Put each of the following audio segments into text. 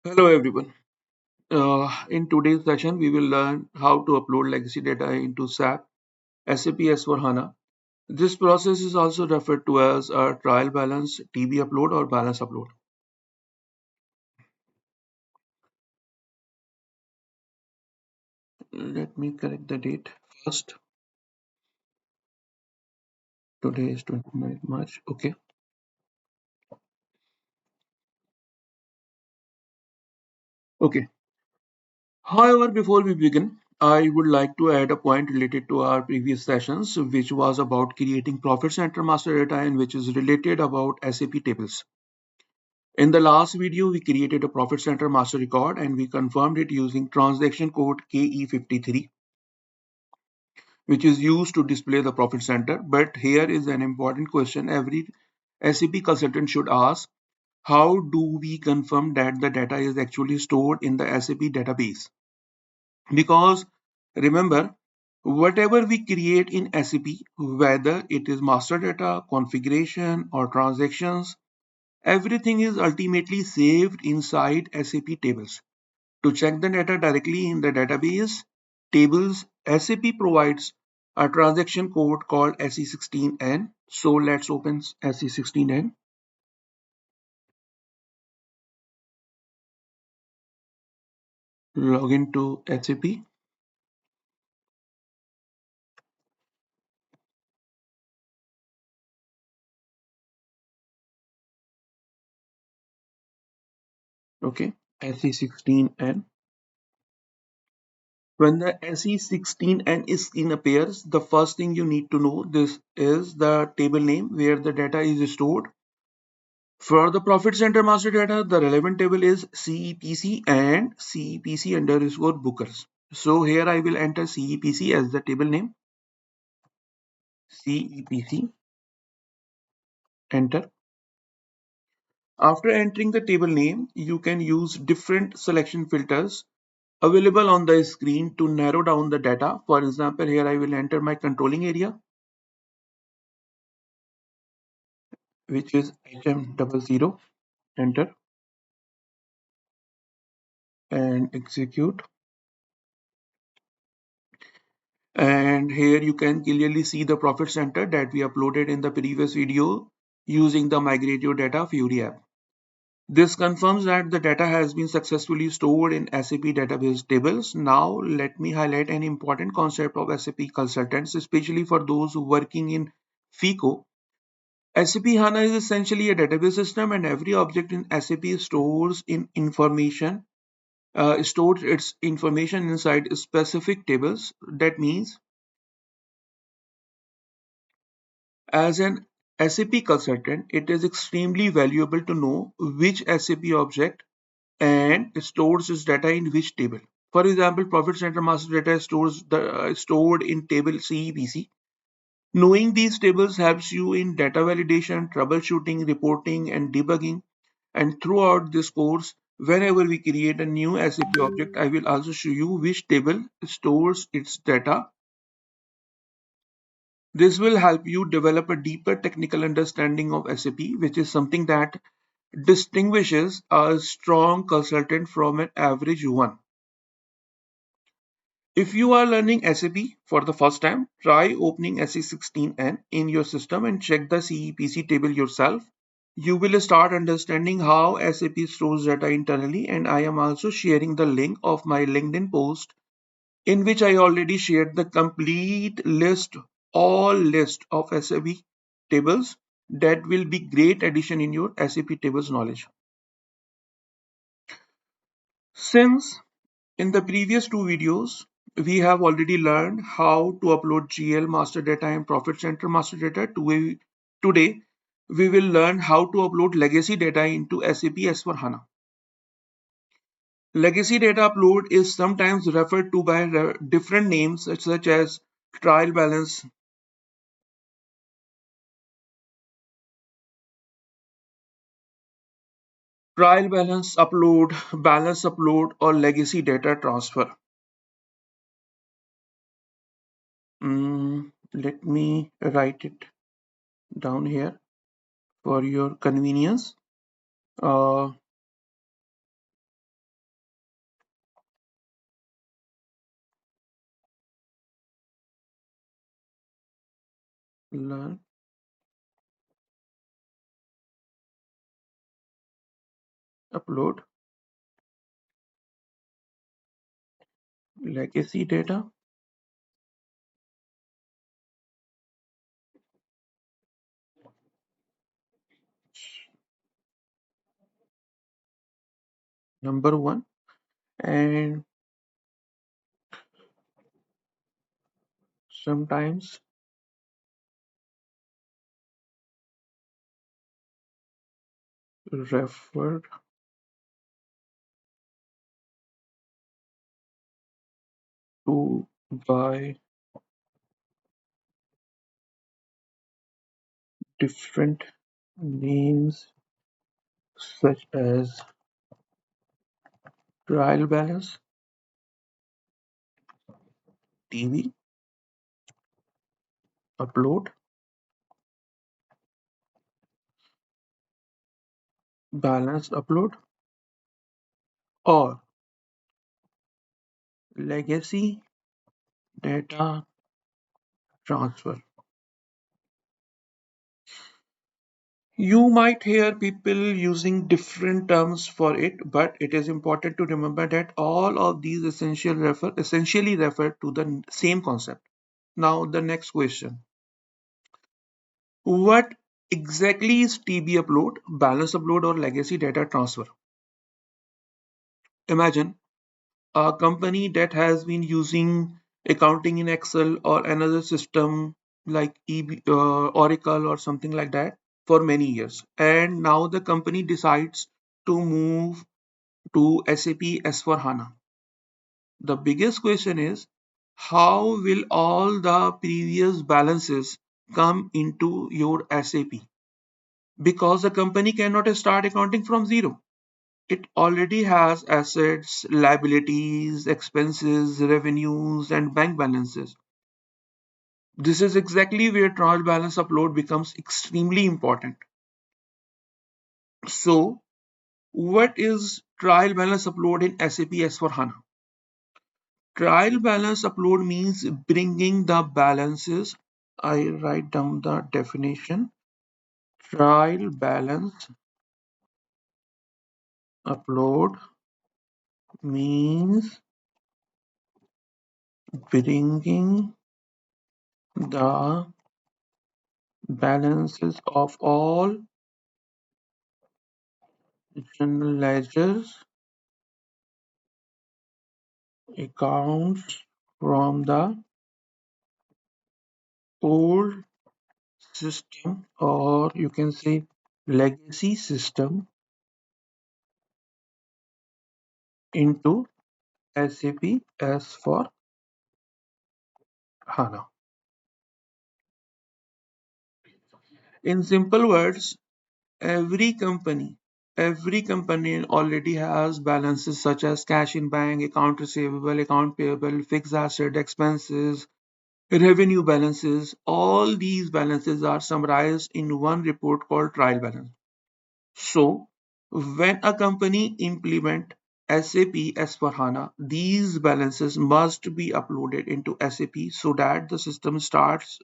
Hello everyone. In today's session, we will learn how to upload legacy data into SAP S/4HANA. This process is also referred to as a trial balance, TB upload, or balance upload. Let me correct the date first. Today is 29th March. Okay. Okay. However, before we begin, I would like to add a point related to our previous sessions, which was about creating profit center master data and which is related about SAP tables. In the last video, we created a profit center master record and we confirmed it using transaction code KE53, which is used to display the profit center. But here is an important question every SAP consultant should ask. How do we confirm that the data is actually stored in the SAP database? Because remember, whatever we create in SAP, whether it is master data, configuration, or transactions, everything is ultimately saved inside SAP tables. To check the data directly in the database tables, SAP provides a transaction code called SE16N. So let's open SE16N, log into SAP. Okay, SE16N. When the SE16N is screen appears, the first thing you need to know this is the table name where the data is stored. For the profit center master data, the relevant table is CEPC and CEPC underscore bookers. So here I will enter CEPC as the table name, CEPC, enter. After entering the table name, you can use different selection filters available on the screen to narrow down the data. For example, here I will enter my controlling area, which is HM00, enter and execute. And here you can clearly see the profit center that we uploaded in the previous video using the Migrate Your Data Fury app. This confirms that the data has been successfully stored in SAP database tables. Now let me highlight an important concept of SAP consultants, especially for those working in FICO. SAP HANA is essentially a database system and every object in SAP stores its information inside specific tables. That means as an SAP consultant, it is extremely valuable to know which SAP object and stores its data in which table. For example, Profit Center master data stored in table CEPC. Knowing these tables helps you in data validation, troubleshooting, reporting, and debugging. And throughout this course, whenever we create a new SAP object, I will also show you which table stores its data. This will help you develop a deeper technical understanding of SAP, which is something that distinguishes a strong consultant from an average one. If you are learning SAP for the first time, try opening SE16N in your system and check the CEPC table yourself. You will start understanding how SAP stores data internally, and I am also sharing the link of my LinkedIn post in which I already shared the complete list, all list of SAP tables that will be great addition in your SAP tables knowledge. Since in the previous two videos, we have already learned how to upload GL master data and profit center master data. Today, we will learn how to upload legacy data into SAP S/4HANA. Legacy data upload is sometimes referred to by different names such as trial balance, balance upload, or legacy data transfer. Let me write it down here for your convenience. Uh, learn, upload legacy data. Number one, and sometimes referred to by different names such as trial balance, TV, upload, balance upload, or legacy data transfer. You might hear people using different terms for it, but it is important to remember that all of these essentially refer to the same concept. Now, the next question. What exactly is TB upload, balance upload, or legacy data transfer? Imagine a company that has been using accounting in Excel or another system like Oracle or something like that for many years. And now the company decides to move to SAP S/4HANA. The biggest question is, how will all the previous balances come into your SAP? Because the company cannot start accounting from zero. It already has assets, liabilities, expenses, revenues, and bank balances. This is exactly where trial balance upload becomes extremely important. So, what is trial balance upload in SAP S/4HANA? Trial balance upload means bringing the balances. I write down the definition. Trial balance upload means bringing the balances of all general ledgers accounts from the old system, or you can say legacy system, into SAP S for HANA. In simple words, every company every company already has balances such as cash in bank, account receivable, account payable, fixed asset, expenses, revenue balances. All these balances are summarized in one report called trial balance. So, when a company implement SAP S/4HANA, these balances must be uploaded into SAP so that the system starts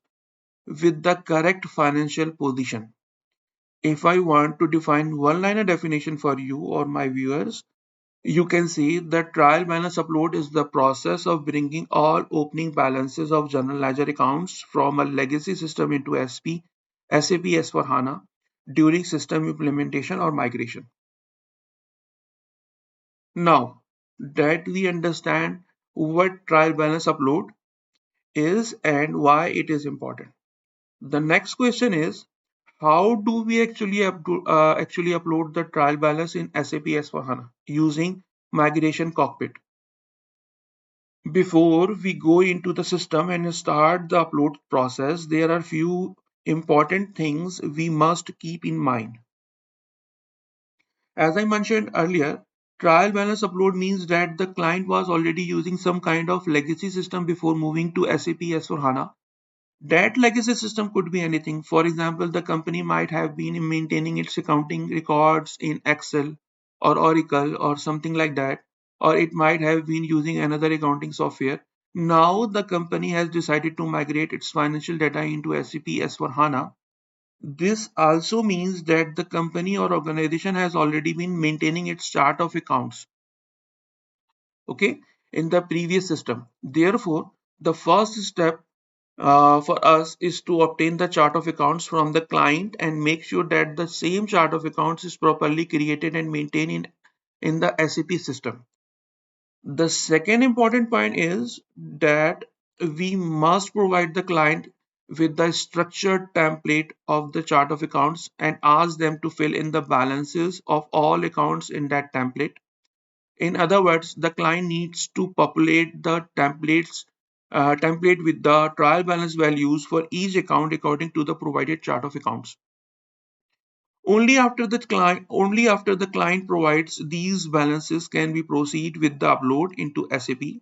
with the correct financial position. If I want to define one-liner definition for you or my viewers, you can see that trial balance upload is the process of bringing all opening balances of general ledger accounts from a legacy system into SAP S/4HANA during system implementation or migration. Now that we understand what trial balance upload is and why it is important, the next question is, how do we actually upload the trial balance in SAP S/4HANA using Migration Cockpit? Before we go into the system and start the upload process, there are few important things we must keep in mind. As I mentioned earlier, trial balance upload means that the client was already using some kind of legacy system before moving to SAP S/4HANA. That legacy system could be anything. For example, the company might have been maintaining its accounting records in Excel or Oracle or something like that, or it might have been using another accounting software. Now the company has decided to migrate its financial data into SAP S/4HANA. This also means that the company or organization has already been maintaining its chart of accounts, okay, in the previous system. Therefore, the first step for us is to obtain the chart of accounts from the client and make sure that the same chart of accounts is properly created and maintained in the SAP system. The second important point is that we must provide the client with the structured template of the chart of accounts and ask them to fill in the balances of all accounts in that template. In other words, the client needs to populate the template with the trial balance values for each account according to the provided chart of accounts. Only after the client provides these balances can we proceed with the upload into SAP.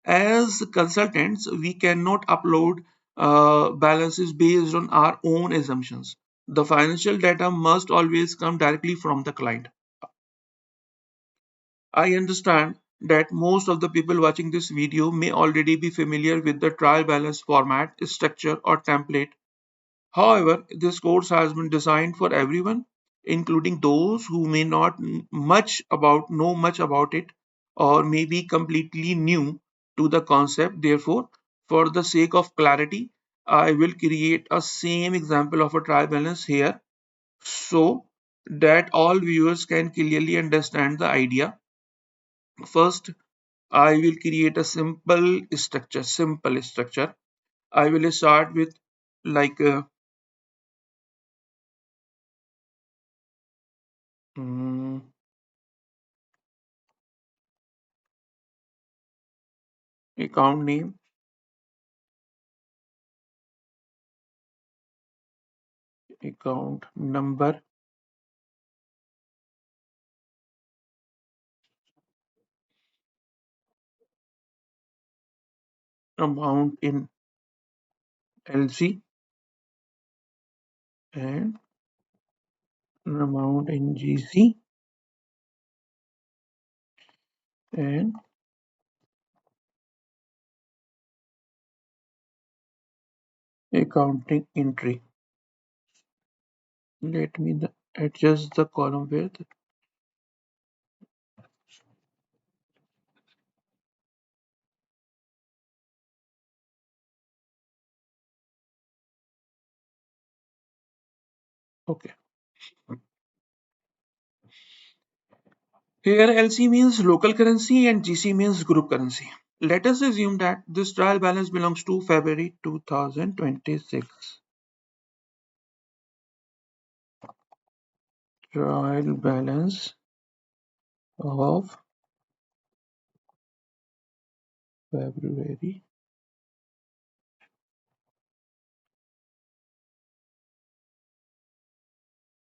As consultants, we cannot upload balances based on our own assumptions. The financial data must always come directly from the client. I understand that most of the people watching this video may already be familiar with the trial balance format, structure, or template. However, this course has been designed for everyone, including those who may not know much about it or may be completely new to the concept. Therefore, for the sake of clarity, I will create a same example of a trial balance here so that all viewers can clearly understand the idea. First, I will create a simple structure. I will start with like mm, account name, account number, amount in LC, and amount in GC, and accounting entry. Let me adjust the column width. Okay. Here LC means local currency and GC means group currency. Let us assume that this trial balance belongs to February 2026. Trial balance of February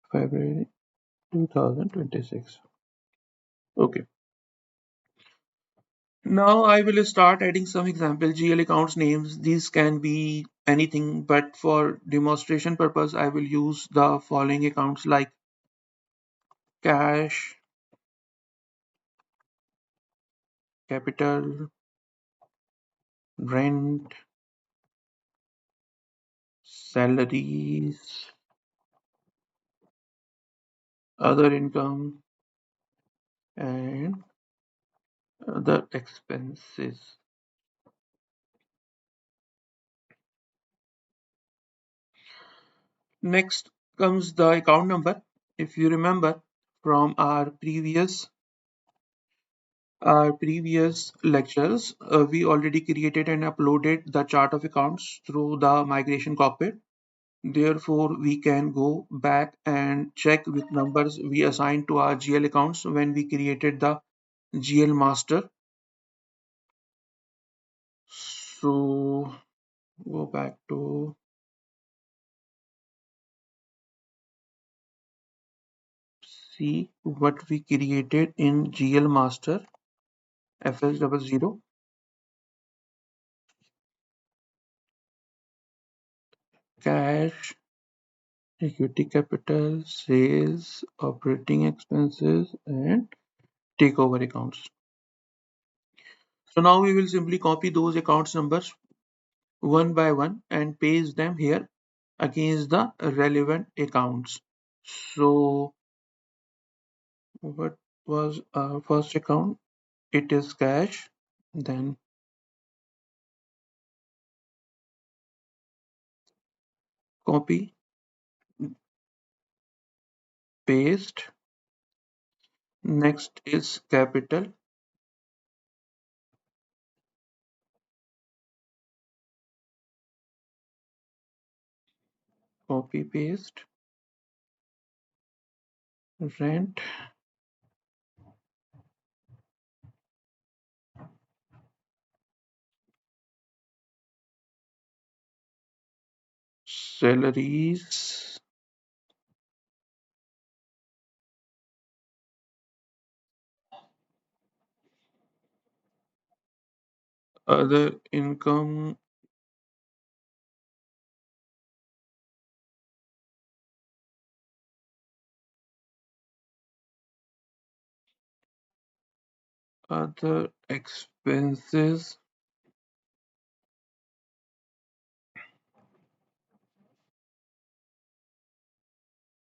February 2026. Okay. Now I will start adding some example GL accounts names. These can be anything, but for demonstration purpose, I will use the following accounts like cash, capital, rent, salaries, other income, and other expenses. Next comes the account number. If you remember from our previous lectures, we already created and uploaded the chart of accounts through the Migration Cockpit. Therefore, we can go back and check which numbers we assigned to our GL accounts when we created the GL master. So, go back to see what we created in GL master FS00, cash, equity capital, sales, operating expenses, and takeover accounts. So now we will simply copy those accounts numbers one by one and paste them here against the relevant accounts. So what was our first account? It is cash. Then copy, paste. Next is capital, copy, paste, rent, salaries, other income, other expenses.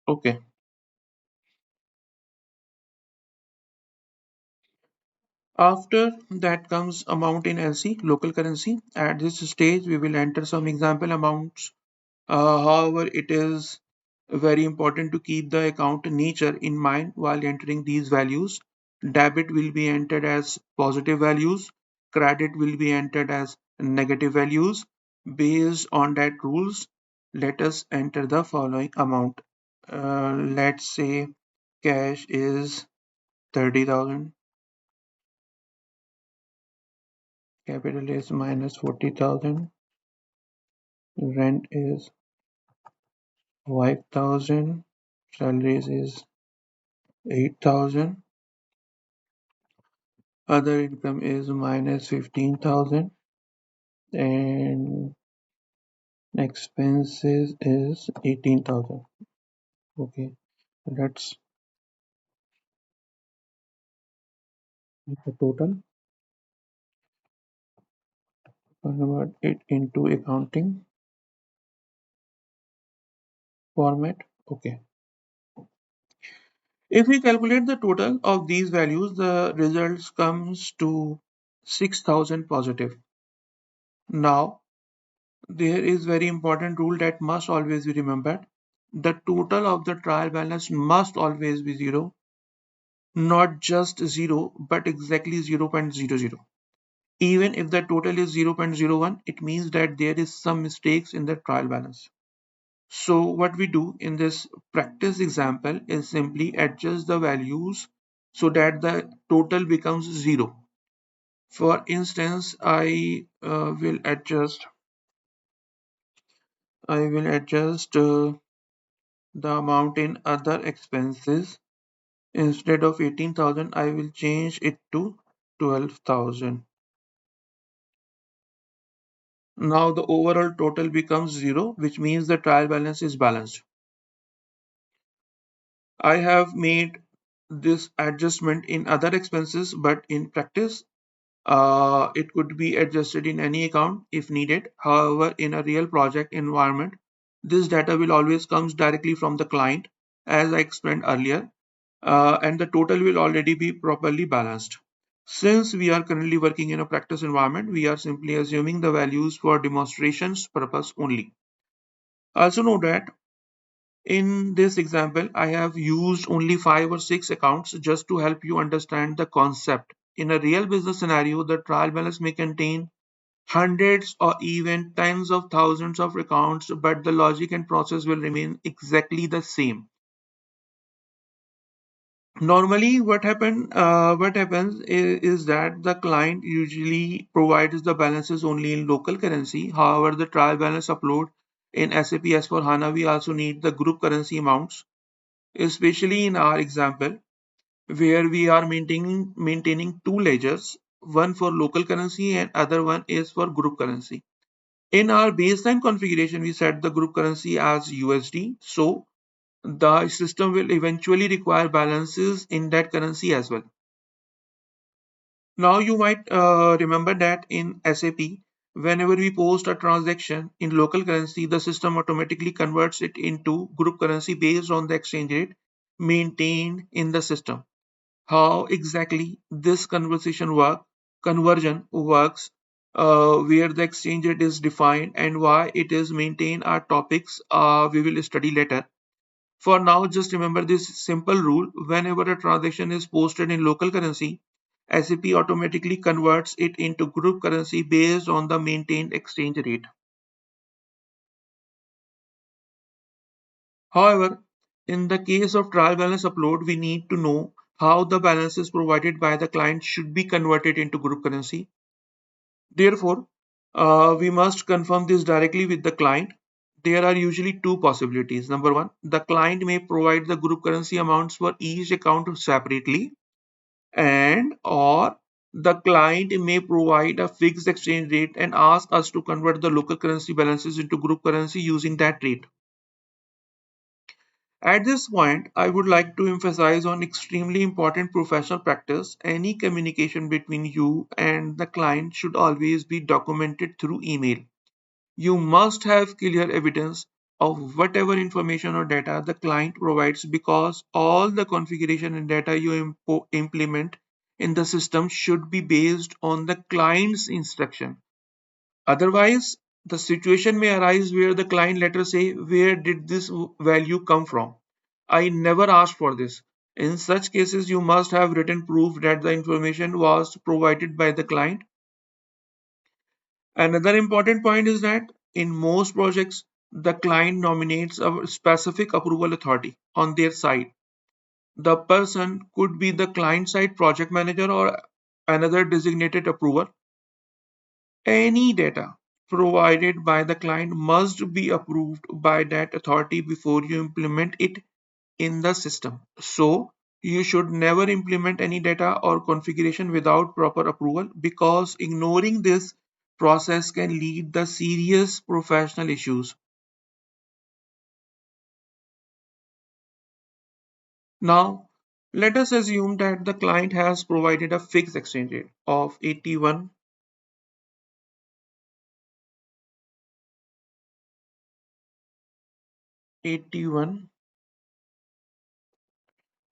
Okay. After that comes amount in LC, local currency. At this stage, we will enter some example amounts. However, it is very important to keep the account nature in mind while entering these values. Debit will be entered as positive values, credit will be entered as negative values. Based on that rules, let us enter the following amount. Let's say cash is 30,000, capital is minus 40,000, rent is 5,000, salaries is 8,000, other income is minus 15,000, and expenses is 18,000. Okay, let's make a total, convert it into accounting format. Okay, if we calculate the total of these values, the results comes to 6,000 positive. Now there is very important rule that must always be remembered. The total of the trial balance must always be zero, not just zero, but exactly 0.00. Even if the total is 0.01, it means that there is some mistakes in the trial balance. So what we do in this practice example is simply adjust the values so that the total becomes zero. For instance, I will adjust the amount in other expenses. Instead of 18,000, I will change it to 12,000. Now the overall total becomes zero, which means the trial balance is balanced. I have made this adjustment in other expenses, but in practice, it could be adjusted in any account if needed. However, in a real project environment, this data will always comes directly from the client, as I explained earlier, and the total will already be properly balanced. Since we are currently working in a practice environment, we are simply assuming the values for demonstrations purpose only. Also note that in this example, I have used only 5 or 6 accounts just to help you understand the concept. In a real business scenario, the trial balance may contain hundreds or even tens of thousands of accounts, but the logic and process will remain exactly the same. Normally, what happens is that the client usually provides the balances only in local currency. However, the trial balance upload in SAP S for HANA, we also need the group currency amounts, especially in our example where we are maintaining two ledgers, one for local currency and other one is for group currency. In our baseline configuration, we set the group currency as USD, so the system will eventually require balances in that currency as well. Now you might remember that in SAP, whenever we post a transaction in local currency, the system automatically converts it into group currency based on the exchange rate maintained in the system. How exactly this conversion works, where the exchange rate is defined and why it is maintained are topics we will study later. For now, just remember this simple rule. Whenever a transaction is posted in local currency, SAP automatically converts it into group currency based on the maintained exchange rate. However, in the case of trial balance upload, we need to know how the balances provided by the client should be converted into group currency. Therefore, we must confirm this directly with the client. There are usually two possibilities. Number one, the client may provide the group currency amounts for each account separately, and or the client may provide a fixed exchange rate and ask us to convert the local currency balances into group currency using that rate. At this point, I would like to emphasize on extremely important professional practice. Any communication between you and the client should always be documented through email. You must have clear evidence of whatever information or data the client provides, because all the configuration and data you implement in the system should be based on the client's instruction. Otherwise, the situation may arise where the client letter say, where did this value come from? I never asked for this. In such cases, you must have written proof that the information was provided by the client. Another important point is that in most projects, the client nominates a specific approval authority on their side. The person could be the client side project manager or another designated approver. Any data provided by the client must be approved by that authority before you implement it in the system. So, you should never implement any data or configuration without proper approval, because ignoring this process can lead to serious professional issues. Now, let us assume that the client has provided a fixed exchange rate of 81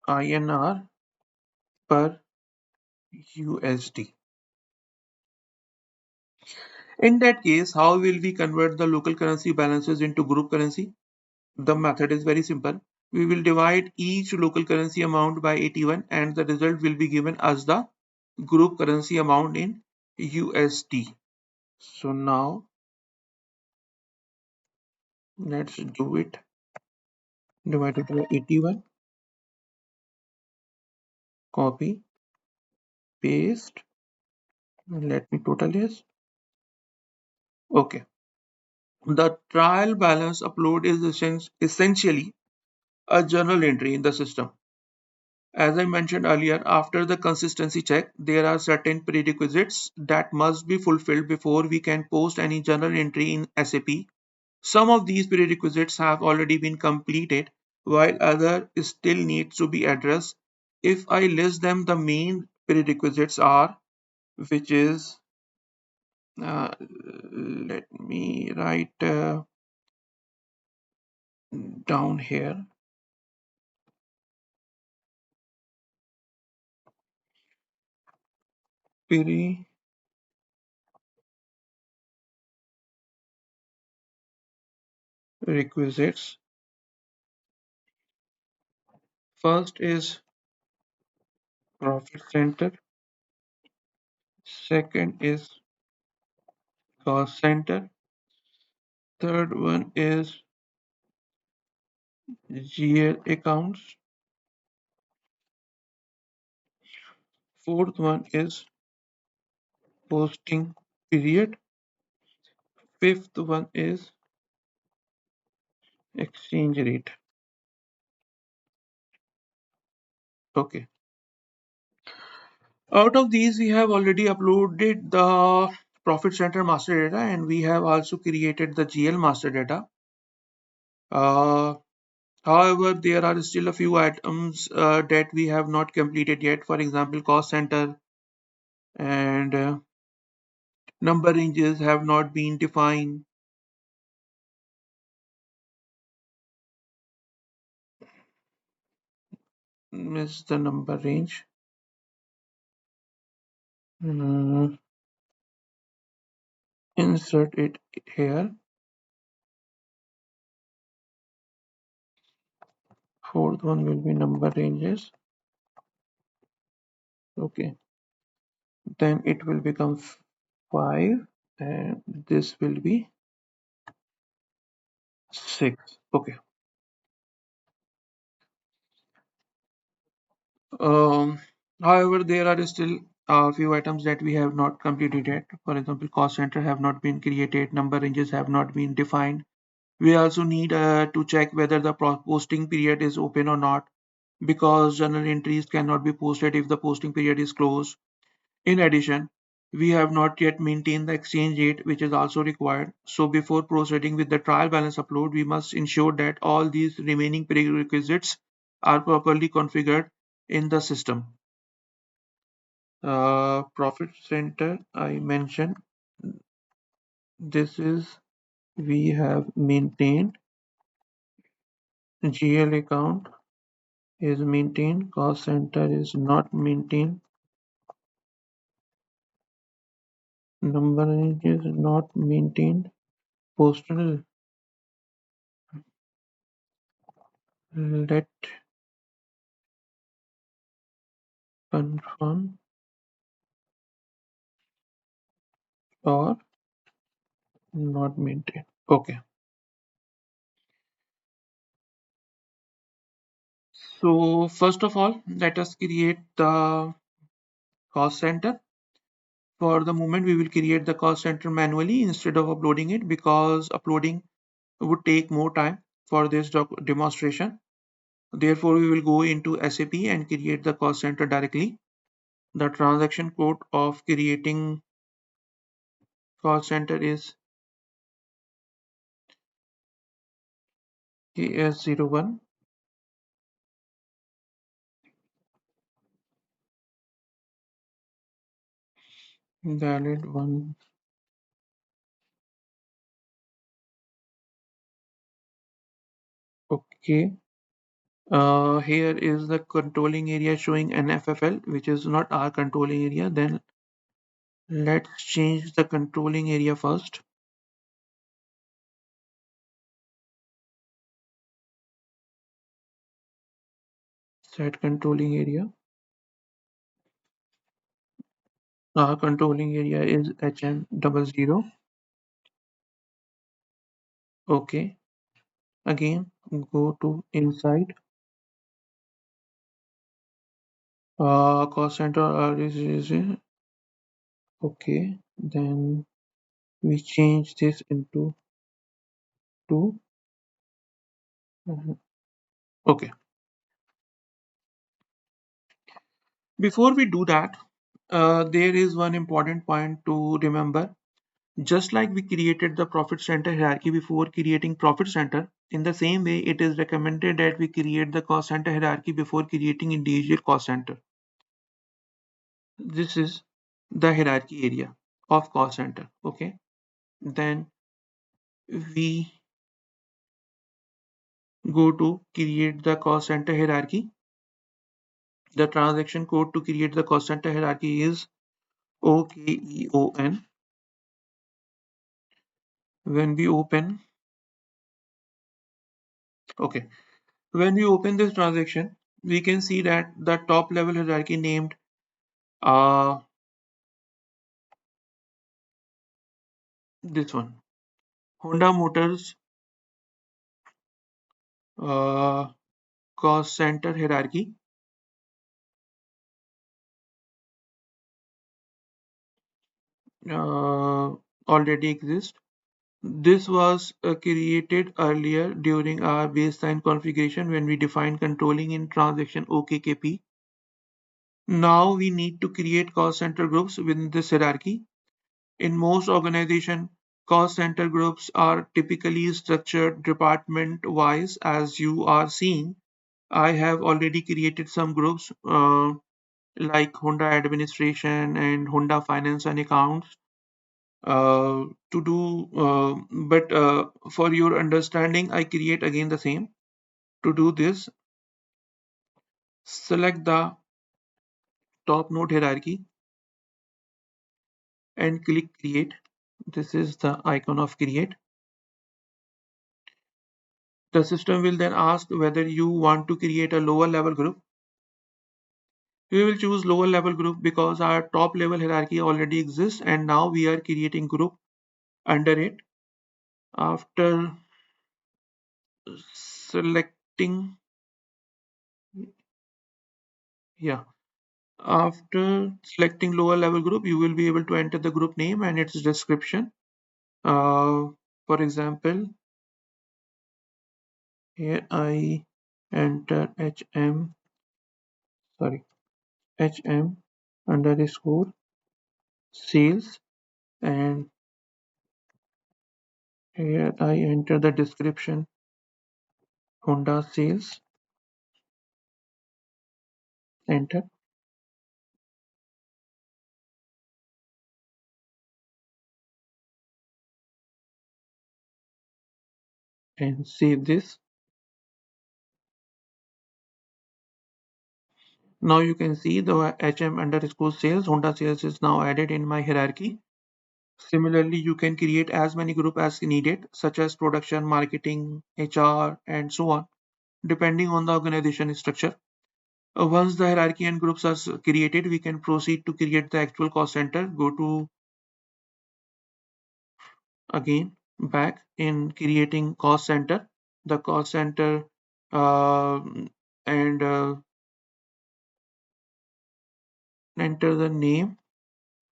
INR per USD. In that case, how will we convert the local currency balances into group currency? The method is very simple. We will divide each local currency amount by 81 and the result will be given as the group currency amount in USD. So now let's do it. Divided by 81, copy, paste. Let me total this. Okay. The trial balance upload is essentially a journal entry in the system. As I mentioned earlier, after the consistency check, there are certain prerequisites that must be fulfilled before we can post any journal entry in SAP. Some of these prerequisites have already been completed, while other still needs to be addressed. If I list them, the main prerequisites are, which is, let me write down here, prerequisites. First is profit center, second is cost center, third one is GL accounts, fourth one is posting period, fifth one is exchange rate. Okay. Out of these, we have already uploaded the profit center master data and we have also created the GL master data. Uh, However, there are still a few items that we have not completed yet. For example, cost center, and number ranges have not been defined. Is the number range. Mm, insert it here. Fourth one will be number ranges. Okay, then it will become 5 and this will be 6. Okay. Um, However, there are still a few items that we have not completed yet. For example, cost center have not been created, number ranges have not been defined. We also need to check whether the posting period is open or not, because journal entries cannot be posted if the posting period is closed. In addition, we have not yet maintained the exchange rate, which is also required. So before proceeding with the trial balance upload, we must ensure that all these remaining prerequisites are properly configured in the system. Profit center, I mentioned, this is we have maintained. GL account is maintained, cost center is not maintained, number range is not maintained, postal, let confirm or not maintained. Okay, so first of all, let us create the cost center. For the moment, we will create the cost center manually instead of uploading it, because uploading would take more time for this demonstration. Therefore, we will go into SAP and create the cost center directly. The transaction code of creating cost center is KS01, valid one. Okay. Here is the controlling area showing NFFL, which is not our controlling area. Then let's change the controlling area first. Set controlling area. Our controlling area is HM00. Okay. Again, go to inside. Cost center is okay. Then we change this into 2. Okay. Before we do that, there is one important point to remember. Just like we created the profit center hierarchy before creating profit center, in the same way, it is recommended that we create the cost center hierarchy before creating individual cost center. This is the hierarchy area of cost center. Okay. Then we go to create the cost center hierarchy. The transaction code to create the cost center hierarchy is OKEON. When we open, okay, when we open this transaction, we can see that the top level hierarchy named uh, this one, Honda Motors uh, cost center hierarchy, already exists. This was created earlier during our baseline configuration when we defined controlling in transaction OKKP. Now we need to create cost center groups within this hierarchy. In most organizations, cost center groups are typically structured department-wise, as you are seeing. I have already created some groups. like Honda administration and Honda finance and accounts to do. But for your understanding, I create again the same. To do this, select the top node hierarchy and click create. This is the icon of create. The system will then ask whether you want to create a lower level group. We will choose lower level group because our top level hierarchy already exists and now we are creating group under it. After selecting, yeah, after selecting lower level group, you will be able to enter the group name and its description. For example, here I enter sorry, HM underscore sales, and here I enter the description Honda sales, enter, and save this. Now you can see the HM underscore sales, Honda sales is now added in my hierarchy. Similarly, you can create as many groups as needed, such as production, marketing, HR, and so on, depending on the organization structure. Once the hierarchy and groups are created, we can proceed to create the actual cost center. Go to again back in creating cost center. The cost center uh, and enter the name,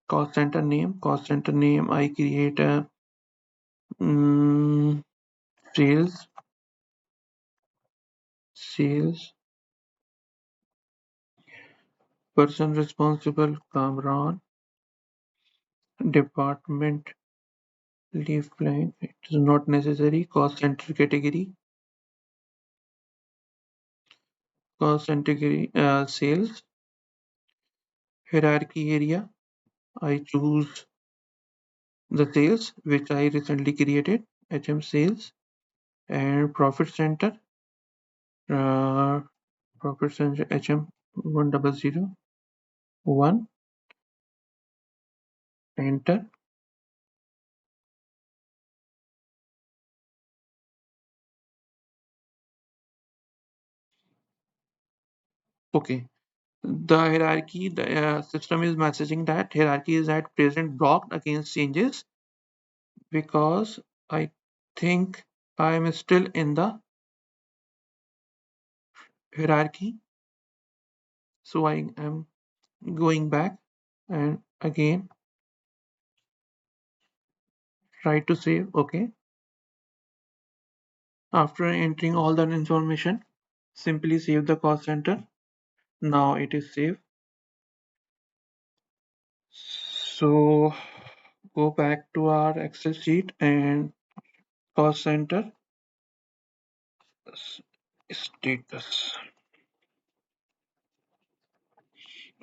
cost center name. Cost center name, I create a mm, sales, sales person responsible, Kamran. Department leave blank. It is not necessary. Cost center category. Cost center sales. Hierarchy area. I choose the sales which I recently created. HM sales and profit center. Uh, profit center HM 1001. Enter. Okay. The hierarchy, the system is messaging that hierarchy is at present blocked against changes because I think I am still in the hierarchy. So I am going back and again try to save. Okay. After entering all that information, simply save the cost center. Now it is saved. So go back to our Excel sheet and cost center status.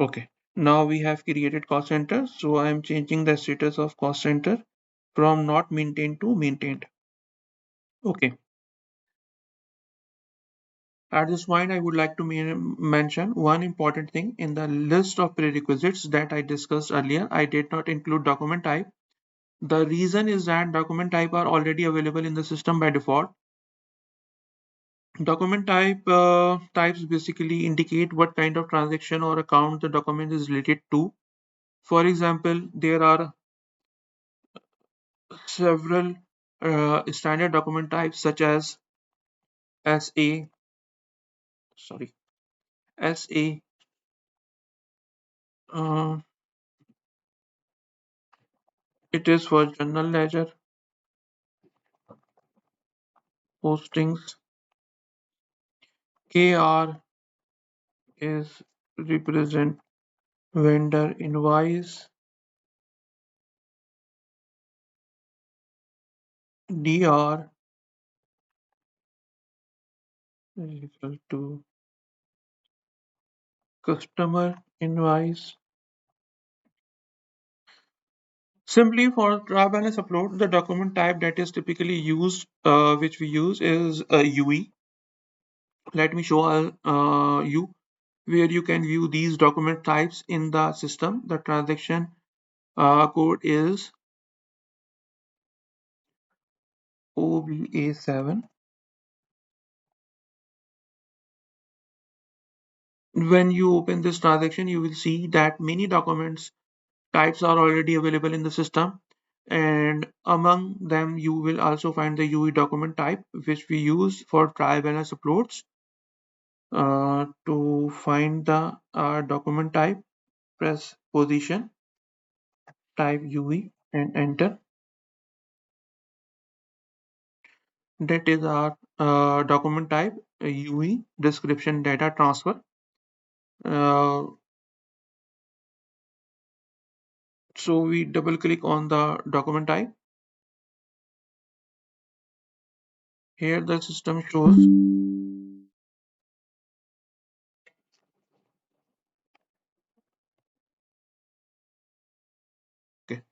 Okay. Now we have created cost center. So I am changing the status of cost center from not maintained to maintained. Okay. At this point, I would like to mention one important thing. In the list of prerequisites that I discussed earlier, I did not include document type. The reason is that document type are already available in the system by default. Document types basically indicate what kind of transaction or account the document is related to. For example, there are several standard document types such as SA, sorry, SA, uh, it is for general ledger, postings. KR is represent vendor invoice. DR is equal to customer invoice. Simply for trial balance upload, the document type that is typically used, which we use is UE. Let me show you where you can view these document types in the system. The transaction code is OBA7. When you open this transaction, you will see that many documents types are already available in the system, and among them you will also find the UE document type which we use for trial balance uploads. To find the document type, press position, type UE and enter. That is our document type, UE description data transfer. uh, so we double click on the document type. Here the system shows, okay,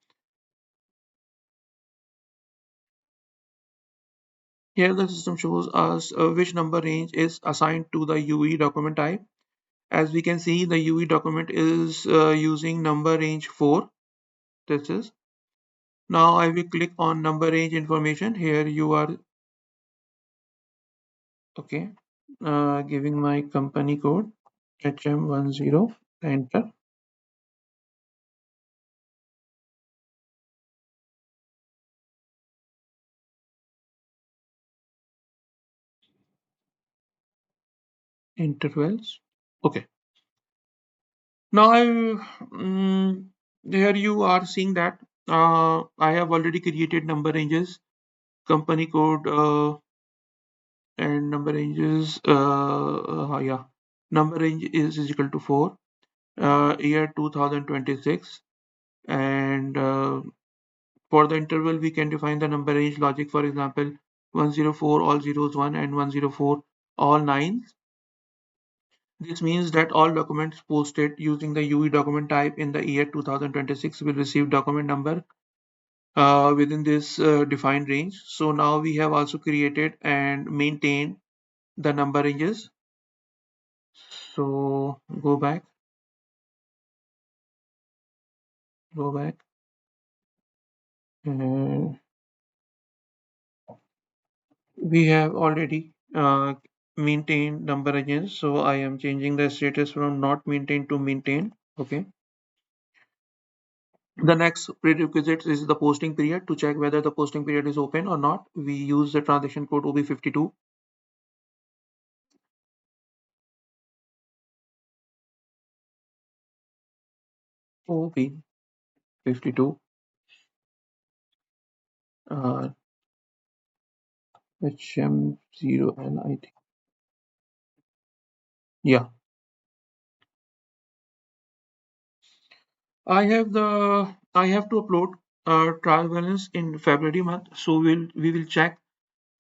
here the system shows us which number range is assigned to the UE document type. As we can see, the UE document is using number range 4. This is, now I will click on number range information. Here you are, okay, giving my company code HM10, enter. Intervals, okay. Now here you are seeing that I have already created number ranges, company code, and number ranges, yeah, number range is equal to 4, year 2026, and for the interval we can define the number range logic. For example, 104 all zeros 1 and 104 all nines. This means that all documents posted using the UE document type in the year 2026 will receive document number within this defined range. So now we have also created and maintained the number ranges. So go back, and we have already maintained number ranges. So I am changing the status from not maintained to maintained. Okay. The next prerequisite is the posting period. To check whether the posting period is open or not, we use the transaction code OB52. OB52, uh, HM0L, I think. Yeah, I have to upload trial balance in February month. So we will check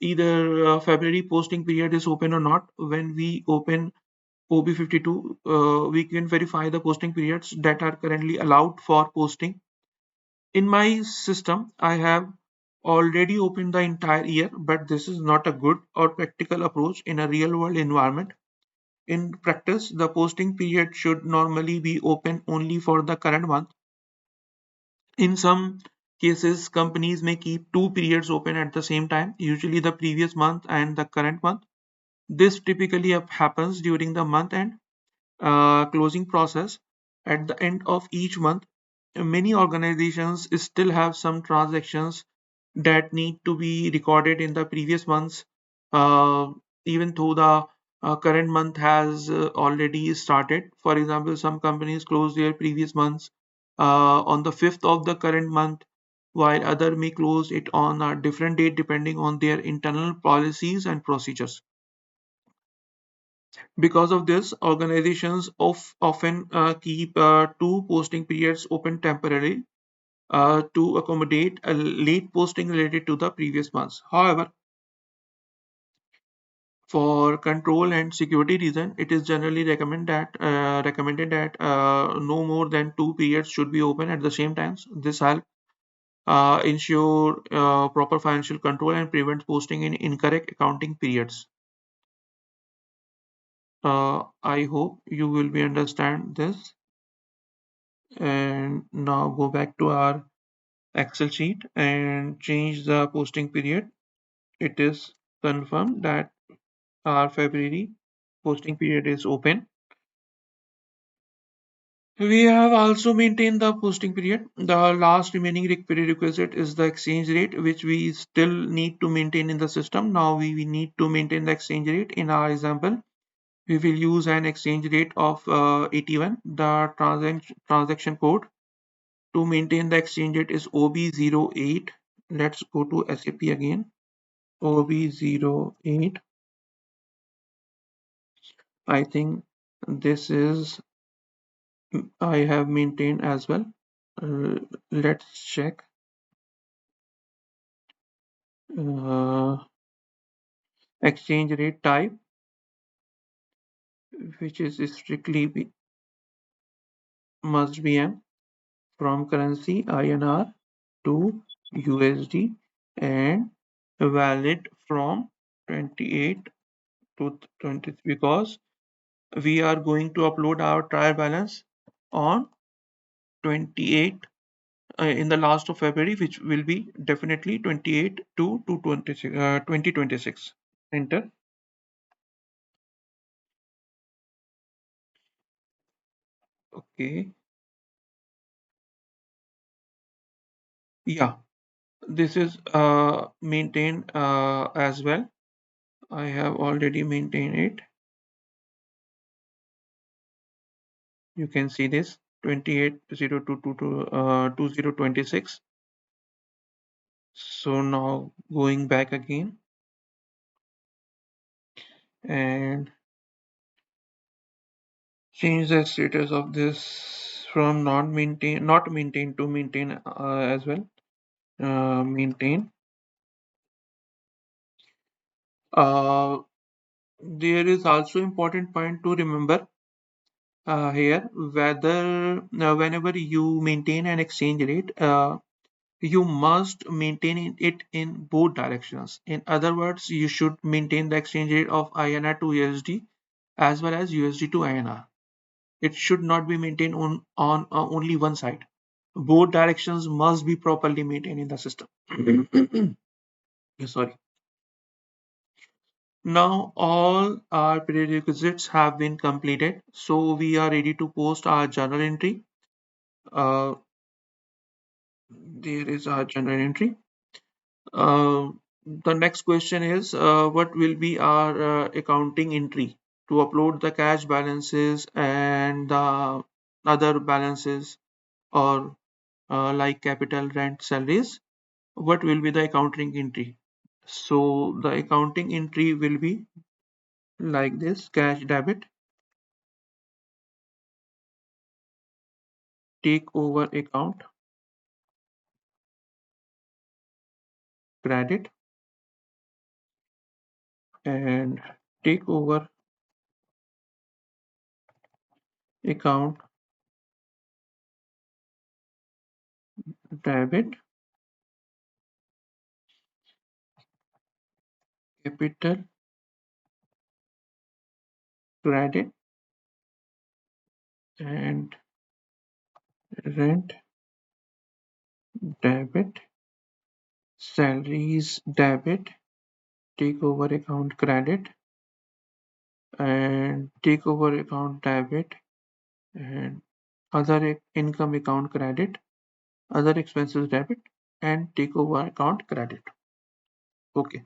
either February posting period is open or not. When we open OB52, we can verify the posting periods that are currently allowed for posting. In my system, I have already opened the entire year, but this is not a good or practical approach in a real world environment. In practice, the posting period should normally be open only for the current month. In some cases, companies may keep two periods open at the same time, usually the previous month and the current month. This typically happens during the month end closing process. At the end of each month, many organizations still have some transactions that need to be recorded in the previous months, uh, even though the current month has already started. For example, some companies close their previous months on the 5th of the current month, while other may close it on a different date depending on their internal policies and procedures. Because of this, organizations often keep two posting periods open temporarily to accommodate a late posting related to the previous months. However, For control and security reason, it is generally recommended that no more than two periods should be open at the same time. This helps ensure proper financial control and prevent posting in incorrect accounting periods. I hope you will be understand this. And now go back to our Excel sheet and change the posting period. It is confirmed that our February posting period is open. We have also maintained the posting period. The last remaining prerequisite is the exchange rate, which we still need to maintain in the system. Now we need to maintain the exchange rate. In our example, we will use an exchange rate of 81. The transaction code to maintain the exchange rate is OB08. Let's go to SAP again. OB08. I think this is I have maintained as well. Uh, let's check. Uh, exchange rate type, which is strictly must be M from currency INR to USD and valid from 28 to 23 because we are going to upload our trial balance on 28 in the last of February, which will be definitely 28 to 2026. Enter. Okay. Yeah, this is maintained as well. I have already maintained it. You can see this 28/02/2026. So now going back again and change the status of this from not maintain to maintain as well. Maintain. Uh, there is also important point to remember here whether whenever you maintain an exchange rate, you must maintain it in both directions. In other words, you should maintain the exchange rate of INR to USD as well as USD to INR. It should not be maintained on only one side. Both directions must be properly maintained in the system. Sorry. Now all our prerequisites have been completed, so we are ready to post our journal entry. Uh, there is our journal entry. Uh, the next question is what will be our accounting entry to upload the cash balances and the other balances or like capital, rent, salaries. What will be the accounting entry? So the accounting entry will be like this: cash debit, take over account credit, and take over account debit, capital credit, and rent debit, salaries debit, take over account credit, and take over account debit, and other income account credit, other expenses debit, and take over account credit. Okay.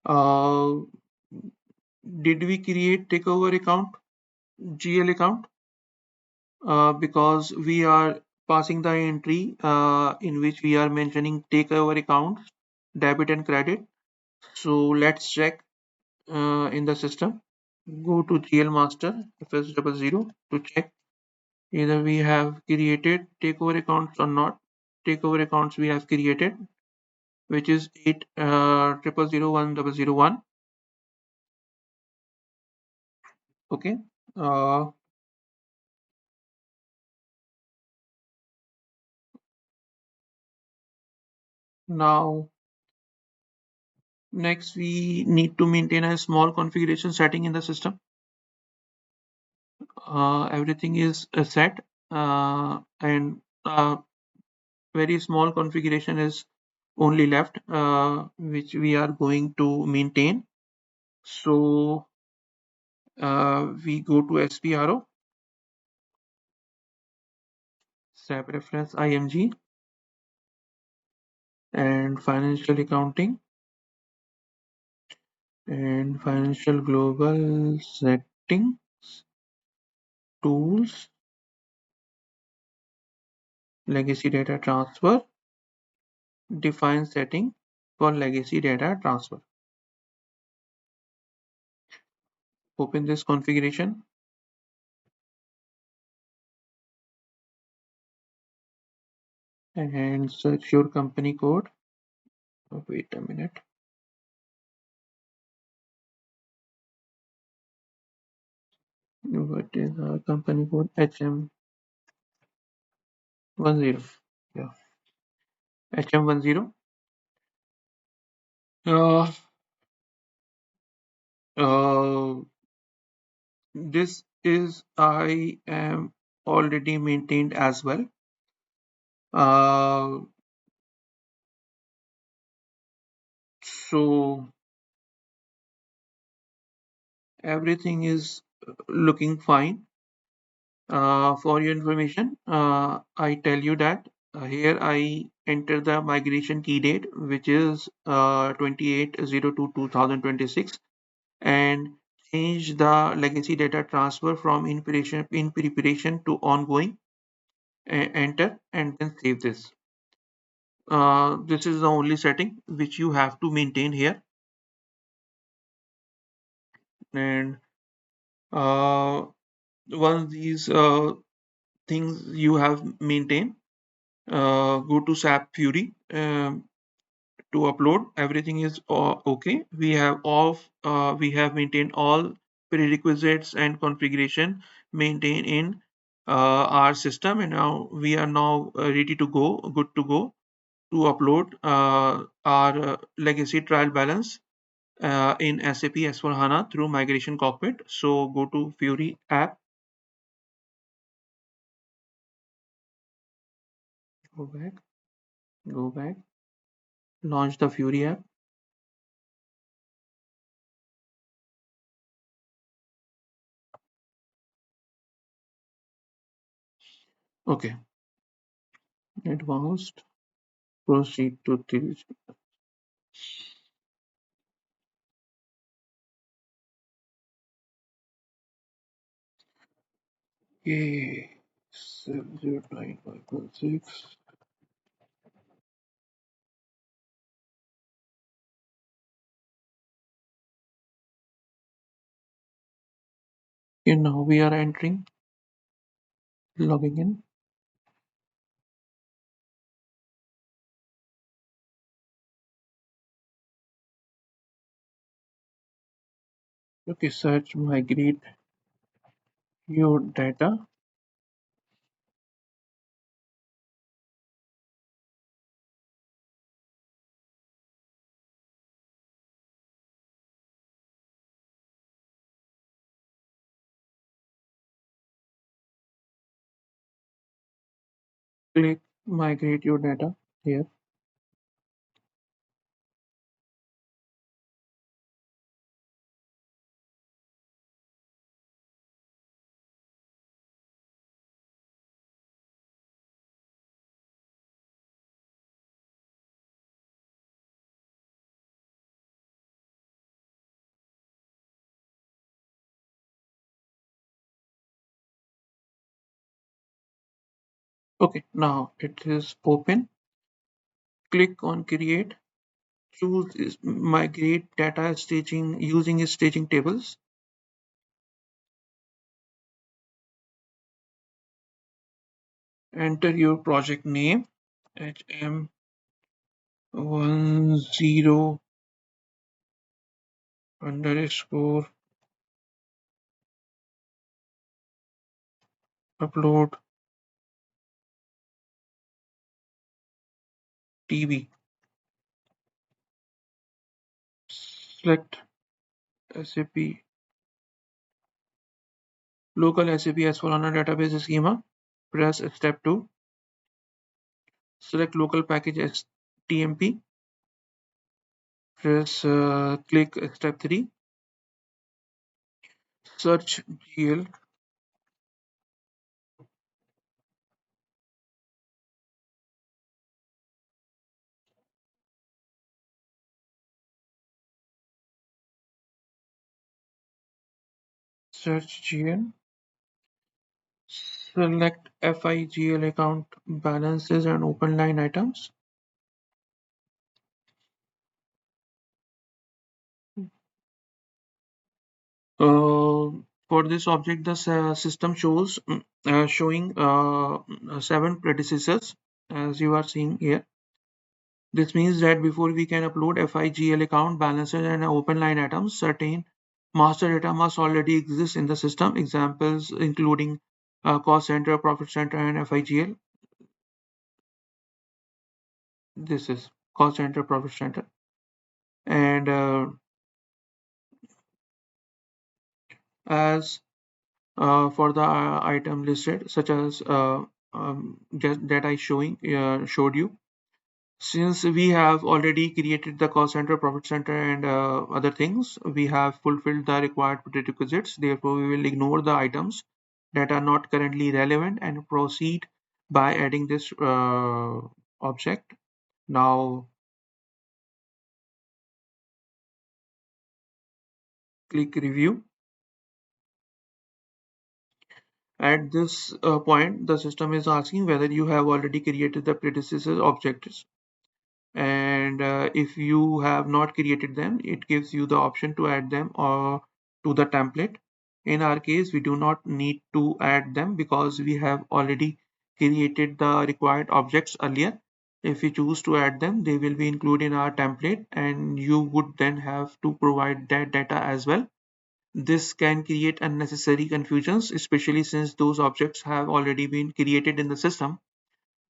Uh, did we create takeover account GL account? Because we are passing the entry in which we are mentioning takeover accounts, debit and credit. So let's check in the system. Go to GL master FS00 to check either we have created takeover accounts or not. Takeover accounts we have created, which is 8 000 1001. Okay. Uh, Now, next we need to maintain a small configuration setting in the system. Everything is set, and very small configuration is only left, which we are going to maintain. So we go to SPRO, SAP reference IMG, and financial accounting and financial global settings, tools, legacy data transfer, define setting for legacy data transfer. Open this configuration and search your company code. Oh, wait a minute. What is our company code? HM10. Yeah, HM10. Uh, uh, this is I am already maintained as well. Uh, so everything is looking fine. For your information, I tell you that here I enter the migration key date, which is 28/02/2026, and change the legacy data transfer from in preparation to ongoing. Enter and then save this. This is the only setting which you have to maintain here. And uh, once these things you have maintained, go to SAP Fury to upload. Everything is okay. We have maintained all prerequisites and configuration maintained in our system, and now we are now ready to go, good to go to upload our legacy trial balance in SAP S/4HANA through Migration Cockpit. So go to Fury app, go back, go back, launch the Fury app. Okay, advanced, proceed to the okay, 709516. Okay, now we are entering, logging in. Okay, search migrate your data. Click migrate your data here. Okay, now it is open. Click on create. Choose migrate data staging using staging tables. Enter your project name HM10 underscore upload TB. Select SAP local SAP S/4HANA database schema. Press step 2. Select local package TMP. Press click step 3. Search GL. Search GL. Select FIGL account balances and open line items. For this object, the system shows showing 7 predecessors, as you are seeing here. This means that before we can upload FIGL account balances and open line items, certain master data must already exist in the system. Examples including cost center, profit center, and FIGL. This is cost center, profit center, and as for the item listed, such as just that I showed you. Since we have already created the cost center, profit center, and other things, we have fulfilled the required prerequisites. Therefore, we will ignore the items that are not currently relevant and proceed by adding this object. Now, click review. At this point, the system is asking whether you have already created the predecessor objects, and if you have not created them, it gives you the option to add them or to the template. In our case, we do not need to add them because we have already created the required objects earlier. If we choose to add them, they will be included in our template, and you would then have to provide that data as well. This can create unnecessary confusions, especially since those objects have already been created in the system.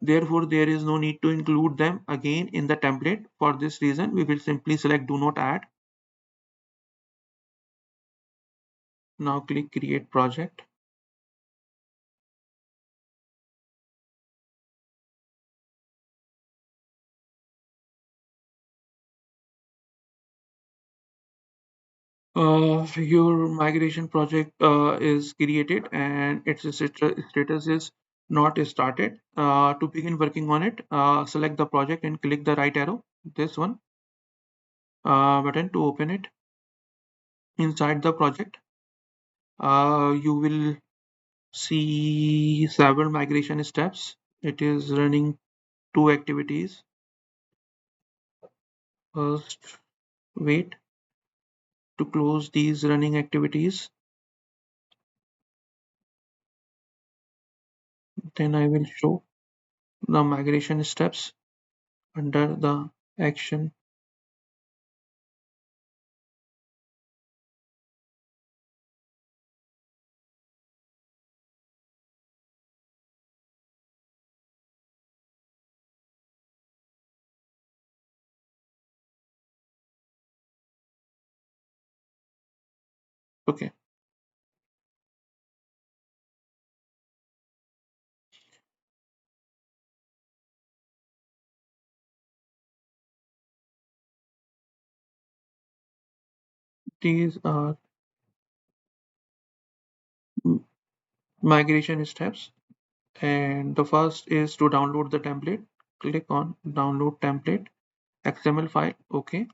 Therefore, there is no need to include them again in the template. For this reason, we will simply select do not add. Now click create project. Your migration project is created and its status is not started. To begin working on it, select the project and click the right arrow, this one button to open it. Inside the project, you will see several migration steps. It is running 2 activities. First, wait to close these running activities. Then I will show the migration steps under the action. Okay. These are migration steps. And the first is to download the template. Click on download template XML file. Okay.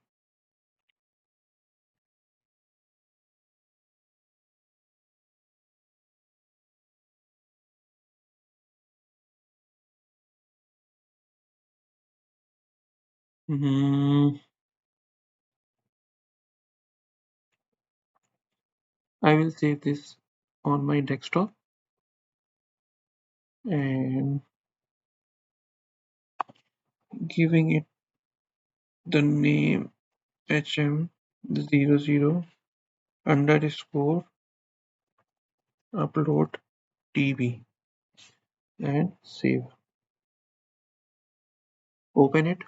Mm, I will save this on my desktop and giving it the name HM00 underscore upload TB. and save. Open it.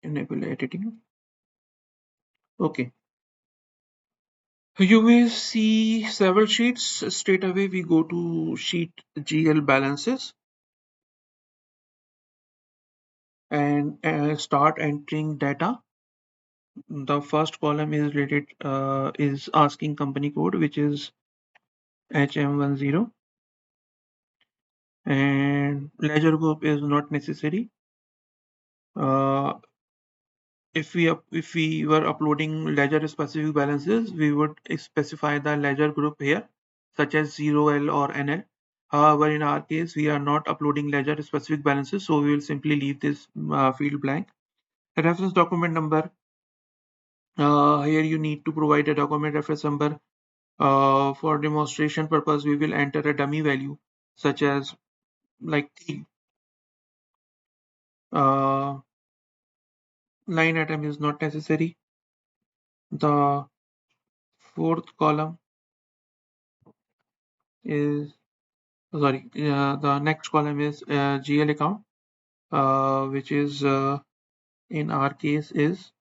Enable editing. Okay. You will see several sheets. Straight away, we go to sheet GL balances and start entering data. The first column is related is asking company code, which is HM10, and ledger group is not necessary. Uh, if we were uploading ledger specific balances, we would specify the ledger group here, such as 0L or NL. However, in our case, we are not uploading ledger specific balances, so we will simply leave this field blank. Reference document number. Here you need to provide a document reference number. For demonstration purpose, we will enter a dummy value such as like uh, line item is not necessary. The fourth column is the next column is GL account, which is in our case is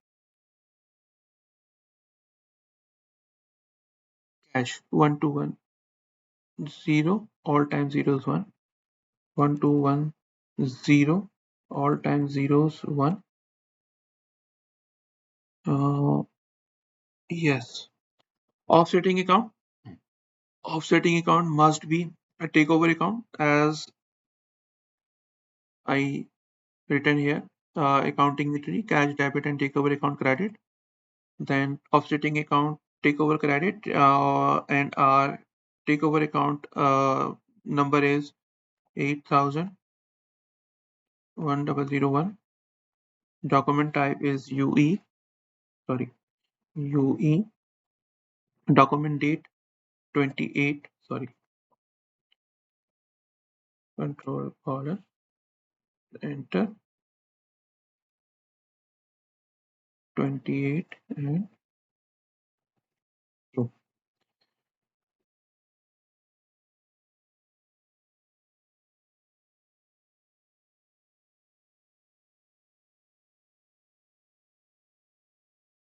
cash 1210 all time zeros 1 1210 all time zeros 1. Yes. Offsetting account. Offsetting account must be a takeover account, as I written here. Accounting entry, cash debit and takeover account credit. Then offsetting account takeover credit, and our takeover account number is 8000 1001. Document type is UE. Sorry, UE. Document date 28. Sorry, control colon enter 28 and so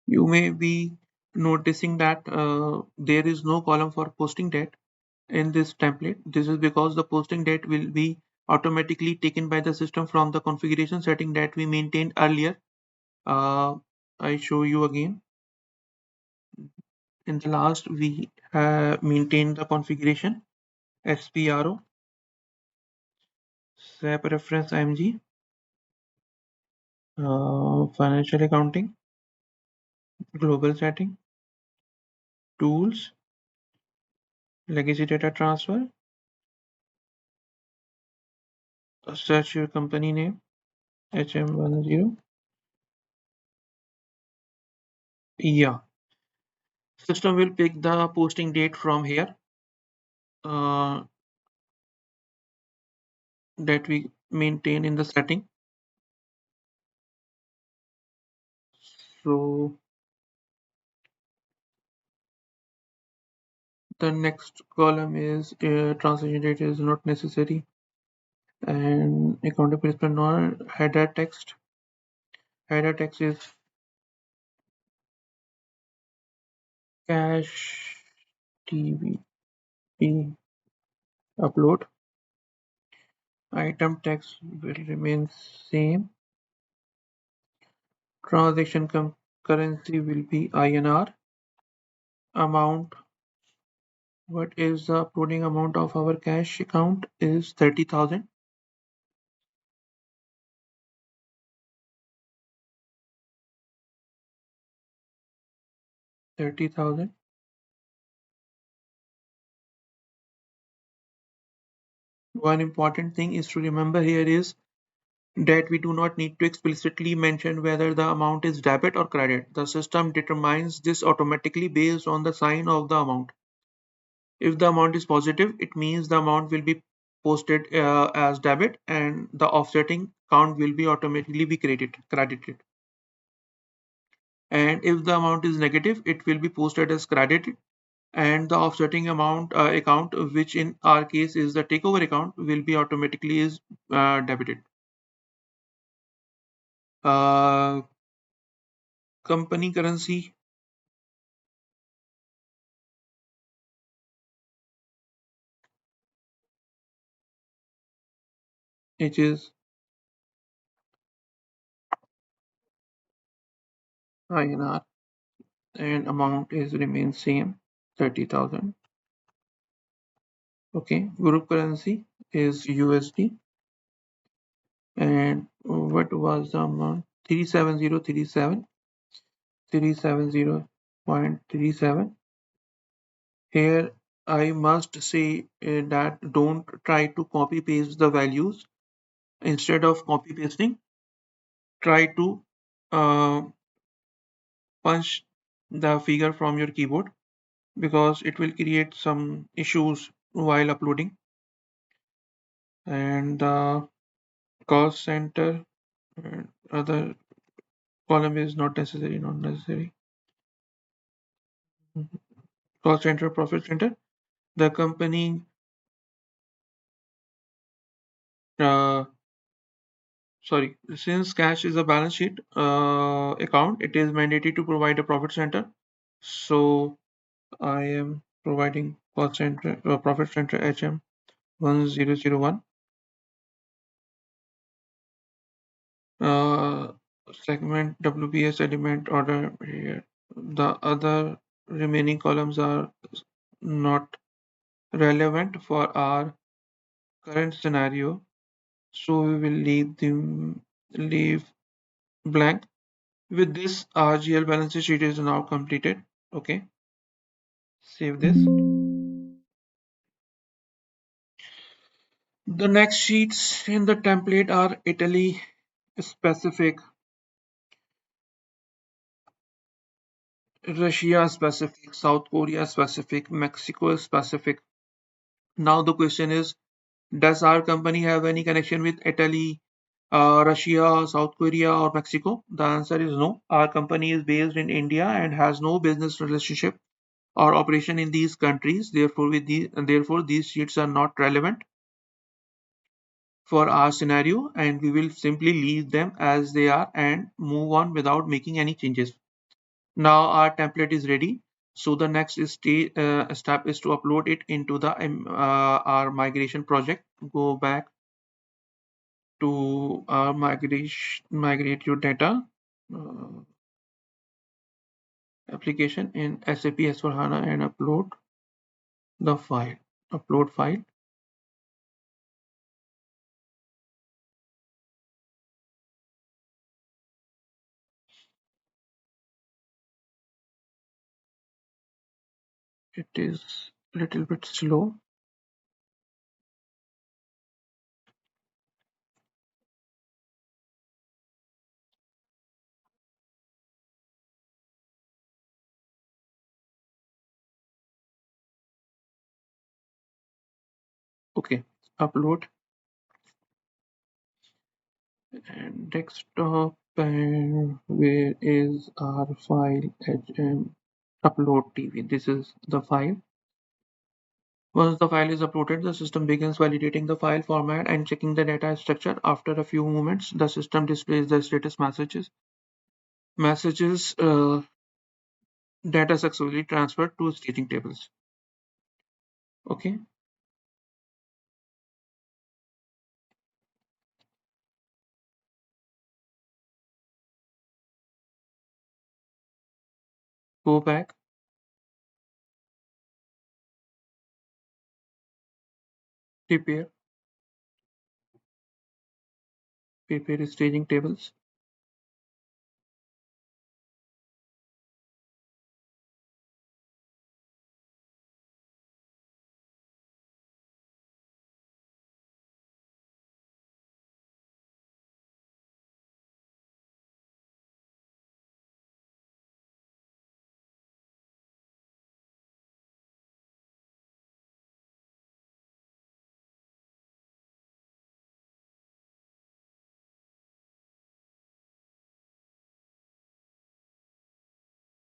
you may be noticing that there is no column for posting date in this template. This is because the posting date will be automatically taken by the system from the configuration setting that we maintained earlier. I show you again. In the last, we maintained the configuration SPRO, SAP reference IMG, financial accounting, global setting, tools, legacy data transfer, search your company name, HM10. Yeah, system will pick the posting date from here uh, that we maintain in the setting. So the next column is transaction date is not necessary, and account participant not header text. Header text is cash TVP upload. Item text will remain same. Transaction currency will be INR. Amount, what is the uploading amount of our cash account is 30,000. 30,000. One important thing is to remember here is that we do not need to explicitly mention whether the amount is debit or credit. The system determines this automatically based on the sign of the amount. If the amount is positive, it means the amount will be posted as debit, and the offsetting count will be automatically be credited. and if the amount is negative, it will be posted as credit, and the offsetting amount account, which in our case is the takeover account, will be automatically is debited. uh, Company currency, which is INR, and amount is remains same, 30,000. Okay, group currency is USD, and what was the amount? 37037, 370.37. Here I must say that don't try to copy paste the values. Instead of copy pasting, try to uh, punch the figure from your keyboard, because it will create some issues while uploading. And the cost center and other column is not necessary. Cost center, profit center. The company, uh, sorry, since cash is a balance sheet account, it is mandatory to provide a profit center. So I am providing cost center, profit center HM 1001. uh, Segment WBS element order here. The other remaining columns are not relevant for our current scenario, so we will leave blank. With this, our GL balance sheet is now completed. Okay, save this. The next sheets in the template are Italy specific, Russia specific, South Korea specific, Mexico specific. Now the question is, does our company have any connection with Italy, Russia, South Korea, or Mexico? The answer is no. Our company is based in India and has no business relationship or operation in these countries. Therefore, these sheets are not relevant for our scenario, and we will simply leave them as they are and move on without making any changes. Now our template is ready. So the next step is to upload it into the our migration project. Go back to migrate your data uh, application in SAP S/4HANA and upload the file. Upload file. It is a little bit slow. Okay, upload and desktop, and where is our file? HM upload TV. This is the file. Once the file is uploaded, the system begins validating the file format and checking the data structure. After a few moments, the system displays the status messages data successfully transferred to staging tables. Okay, go back, prepare staging tables.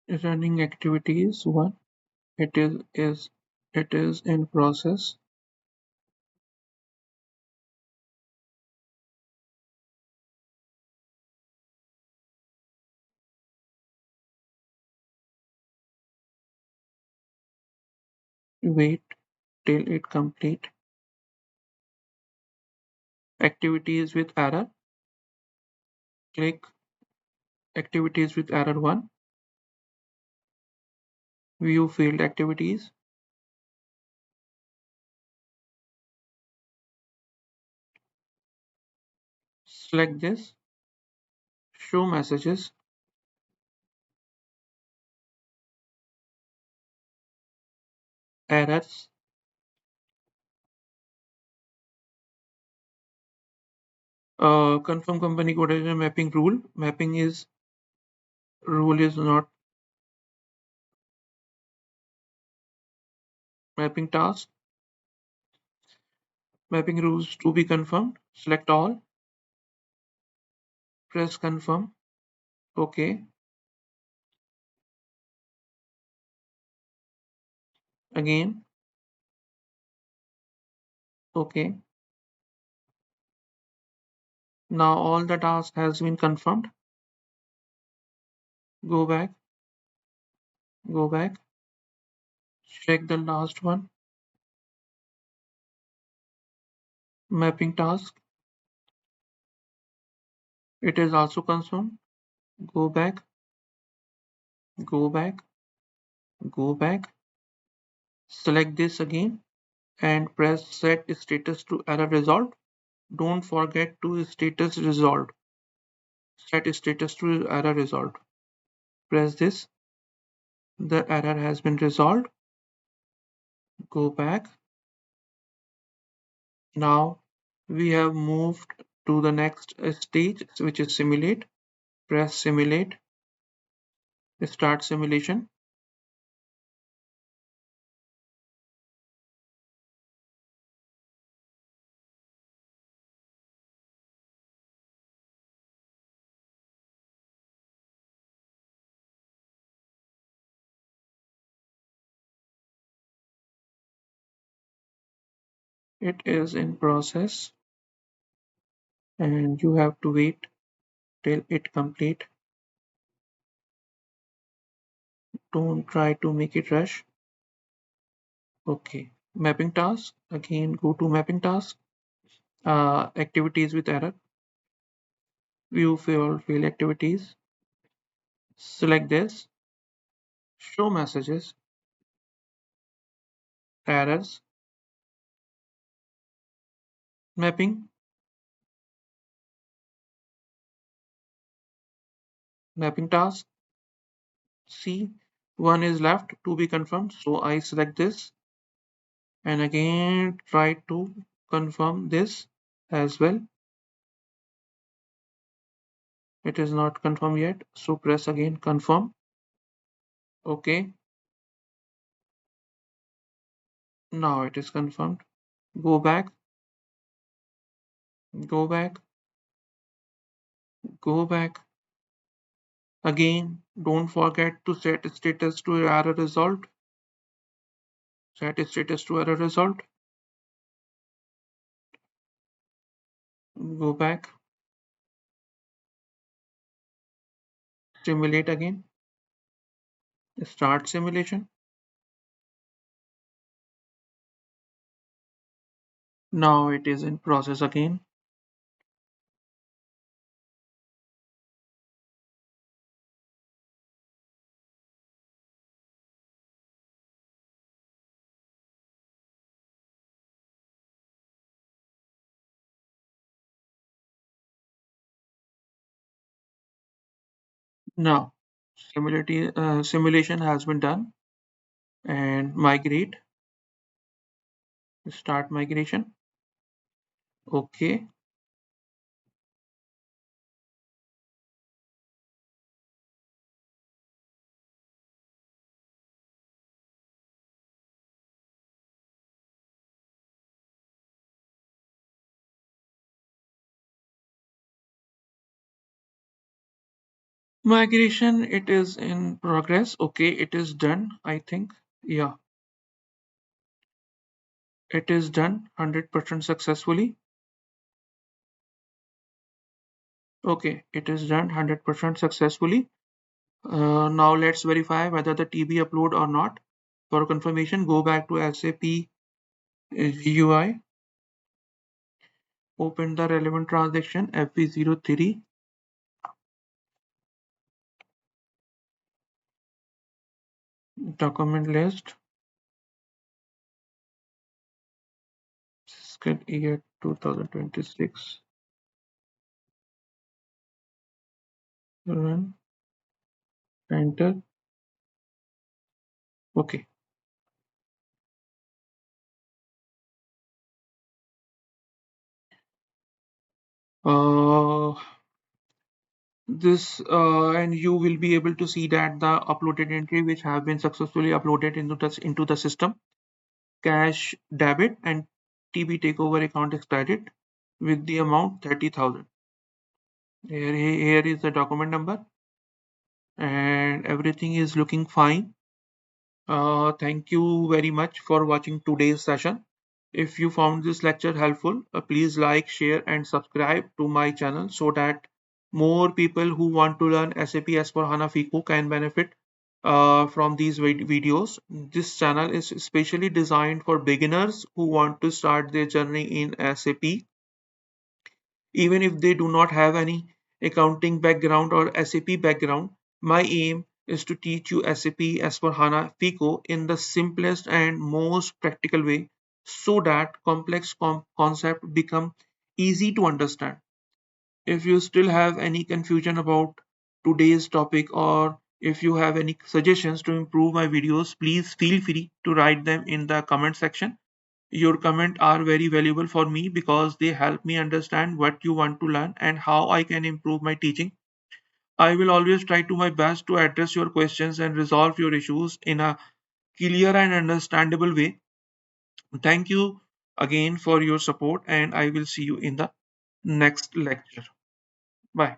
Running activities 1. It is in process. Wait till it complete. Activities with error. Click activities with error 1. View failed activities. Select this. Show messages. Errors. Confirm company code as a mapping rule. Rule is not mapping task. Mapping rules to be confirmed. Select all. Press confirm. OK. Again. OK. Now all the task has been confirmed. Go back. Go back. Check the last one. Mapping task. It is also confirmed. Go back. Go back. Go back. Select this again and press set status to error resolved. Don't forget to status resolved. Set status to error resolved. Press this. The error has been resolved. Go back. Now we have moved to the next stage, which is simulate. Press simulate. Start simulation. It is in process and you have to wait till it complete. Don't try to make it rush. Okay. Mapping task. Again, go to mapping task. Activities with error. View fail activities. Select this. Show messages. Errors. Mapping. Mapping task. See, one is left to be confirmed. So I select this and again try to confirm this as well. It is not confirmed yet. So press again confirm. Okay. Now it is confirmed. Go back. Go back. Go back. Again, don't forget to set status to error resolved. Set status to error resolved. Go back. Simulate again. Start simulation. Now it is in process again. Now simulation has been done and migrate. Start migration. Okay. Migration, it is in progress. Okay, it is done, I think. Yeah, it is done 100% successfully. Okay, it is done 100% successfully. Now let's verify whether the TB upload or not. For confirmation, go back to SAP GUI, open the relevant transaction FB03, document list, fiscal year 2026, run, enter. Okay. Uh, this and you will be able to see that the uploaded entry which have been successfully uploaded into the system, cash debit and TB takeover account is credited with the amount 30,000. Here is the document number and everything is looking fine. Thank you very much for watching today's session. If you found this lecture helpful, please like, share, and subscribe to my channel so that more people who want to learn SAP S/4HANA FICO can benefit from these videos. This channel is specially designed for beginners who want to start their journey in SAP. Even if they do not have any accounting background or SAP background, my aim is to teach you SAP S/4HANA FICO in the simplest and most practical way so that complex concepts become easy to understand. If you still have any confusion about today's topic or if you have any suggestions to improve my videos, please feel free to write them in the comment section. Your comments are very valuable for me because they help me understand what you want to learn and how I can improve my teaching. I will always try to my best to address your questions and resolve your issues in a clear and understandable way. Thank you again for your support and I will see you in the next lecture. Bye.